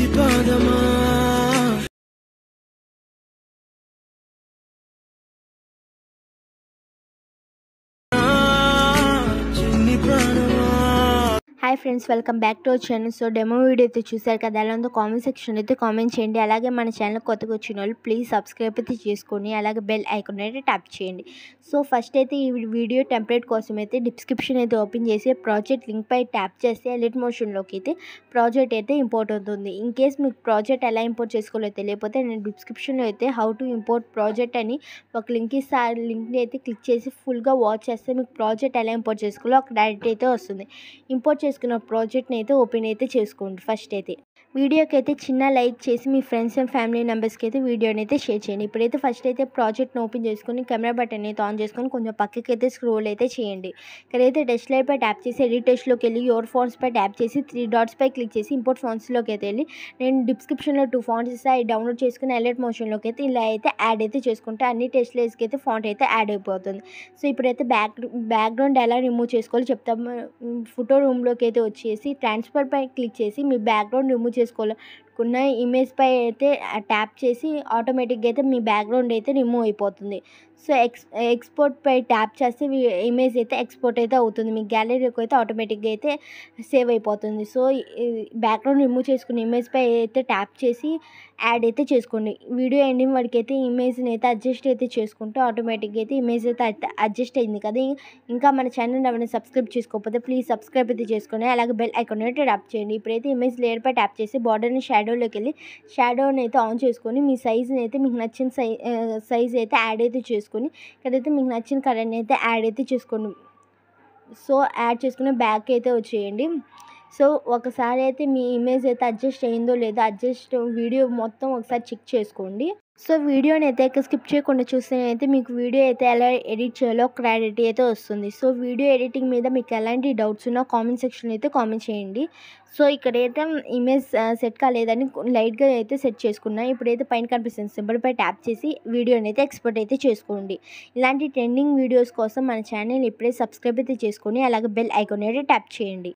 చిన్ని పాదమా hi friends, welcome back to our channel. So demo video అయితే చూసారు కదా, ఎలా ఉందో కామెంట్ సెక్షన్ అయితే కామెంట్ చేయండి. అలాగే మన ఛానల్ కొత్తగా వచ్చిన వాళ్ళు ప్లీజ్ సబ్స్క్రైబ్ అయితే చేసుకొని అలాగే బెల్ ఐకాన్ అయితే ట్యాప్ చేయండి. సో ఫస్ట్ అయితే ఈ వీడియో టెంప్లెట్ కోసం అయితే డిస్క్రిప్షన్ అయితే ఓపెన్ చేసి ప్రాజెక్ట్ లింక్ పై ట్యాప్ చేస్తే ఎడిట్ మోషన్లోకి అయితే ప్రాజెక్ట్ అయితే ఇంపోర్ట్ అవుతుంది. ఇన్ కేస్ మీకు ప్రాజెక్ట్ ఎలా ఇంపోర్ట్ చేసుకోవాలో తెలియకపోతే నేను డిస్క్రిప్షన్లో అయితే హౌ టు ఇంపోర్ట్ ప్రాజెక్ట్ అని ఒక లింక్ ఇస్తే ఆ లింక్ని అయితే క్లిక్ చేసి ఫుల్గా వాచ్ చేస్తే మీకు ప్రాజెక్ట్ ఎలా ఇంపోర్ట్ చేసుకోవాలో ఒక డైరెక్ట్ అయితే వస్తుంది. ఇంపోర్ట్ చేసుకున్న ప్రాజెక్ట్ని అయితే ఓపెన్ అయితే చేసుకోండి. ఫస్ట్ అయితే వీడియోకి అయితే చిన్న లైక్ చేసి మీ ఫ్రెండ్స్ అండ్ ఫ్యామిలీ మెంబర్స్కి అయితే వీడియోని అయితే షేర్ చేయండి. ఇప్పుడైతే ఫస్ట్ అయితే ప్రాజెక్ట్ని ఓపెన్ చేసుకొని కెమెరా బటన్ అయితే ఆన్ చేసుకొని కొంచెం పక్కకి అయితే స్క్రోల్ అయితే చేయండి. ఇక్కడైతే టెస్ట్ లైట్ పై ట్యాప్ చేసి ఎడిట్ టెస్ట్లోకి వెళ్ళి యువర్ ఫాంట్స్ పై ట్యాప్ చేసి 3 డాట్స్ పై క్లిక్ చేసి ఇంపోర్ట్ ఫాంట్స్లోకి అయితే వెళ్ళి నేను డిస్క్రిప్షన్లో 2 ఫాంట్స్ ఇస్తే అవి డౌన్లోడ్ చేసుకుని ఎలర్ట్ మోషన్లోకి అయితే ఇలా అయితే యాడ్ అయితే చేసుకుంటే అన్ని టెస్ట్ లైట్స్కి అయితే ఫాంట్ అయితే యాడ్ అయిపోతుంది. సో ఇప్పుడైతే బ్యాక్గ్రౌండ్ ఎలా రిమూవ్ చేసుకోవాలో చెప్తాము. ఫోటో రూమ్లోకి అయితే వచ్చేసి ట్రాన్స్ఫర్ పై క్లిక్ చేసి మీ బ్యాక్గ్రౌండ్ రిమూవ్ చేసుకోవాలనుకున్న ఇమేజ్ పై అయితే ట్యాప్ చేసి ఆటోమేటిక్గా అయితే మీ బ్యాక్గ్రౌండ్ అయితే రిమూవ్ అయిపోతుంది. సో ఎక్స్పోర్ట్ పై ట్యాప్ చేస్తే ఇమేజ్ అయితే ఎక్స్పోర్ట్ అయితే అవుతుంది. మీ గ్యాలరీకి అయితే ఆటోమేటిక్గా అయితే సేవ్ అయిపోతుంది. సో బ్యాక్గ్రౌండ్ రిమూవ్ చేసుకున్న ఇమేజ్ పై అయితే ట్యాప్ చేసి యాడ్ అయితే చేసుకోండి. వీడియో ఎండింగ్ వరకు అయితే ఇమేజ్ని అయితే అడ్జస్ట్ అయితే చేసుకుంటే ఆటోమేటిక్గా అయితే ఇమేజ్ అయితే అడ్జస్ట్ అయింది కదా. ఇంకా మన ఛానల్ ఎవరైనా సబ్స్క్రైబ్ చేసుకోకపోతే ప్లీజ్ సబ్స్క్రైబ్ అయితే చేసుకొని అలాగే బెల్ ఐకాన్ అయితే ట్యాప్ చేయండి. ఇప్పుడైతే ఇమేజ్ లేయర్ పై ట్యాప్ చేసి బార్డర్ని షాడోలోకి వెళ్ళి షాడోని అయితే ఆన్ చేసుకొని మీ సైజ్ని అయితే మీకు నచ్చిన సైజ్ అయితే యాడ్ అయితే చేసుకొని ఇక్కడైతే మీకు నచ్చిన కలర్ని అయితే యాడ్ అయితే చేసుకోండి. సో యాడ్ చేసుకుని బ్యాక్ అయితే వచ్చేయండి. సో ఒకసారి అయితే మీ ఇమేజ్ అయితే అడ్జస్ట్ అయిందో లేదో వీడియో మొత్తం ఒకసారి చెక్ చేసుకోండి. సో వీడియోని అయితే స్కిప్ చేయకుండా చూస్తేనైతే మీకు వీడియో అయితే ఎలా ఎడిట్ చేయాలో క్లారిటీ అయితే వస్తుంది. సో వీడియో ఎడిటింగ్ మీద మీకు ఎలాంటి డౌట్స్ ఉన్నా కామెంట్ సెక్షన్ అయితే కామెంట్ చేయండి. సో ఇక్కడైతే ఇమేజ్ సెట్ కాలేదని లైట్గా అయితే సెట్ చేసుకున్నా. ఇప్పుడైతే పైన కనిపిస్తుంది సింబల్ పై ట్యాప్ చేసి వీడియోని అయితే ఎక్స్పోర్ట్ అయితే చేసుకోండి. ఇలాంటి ట్రెండింగ్ వీడియోస్ కోసం మన ఛానల్ ఇప్పుడే సబ్స్క్రైబ్ అయితే చేసుకొని అలాగే బెల్ ఐకాన్ అయితే ట్యాప్ చేయండి.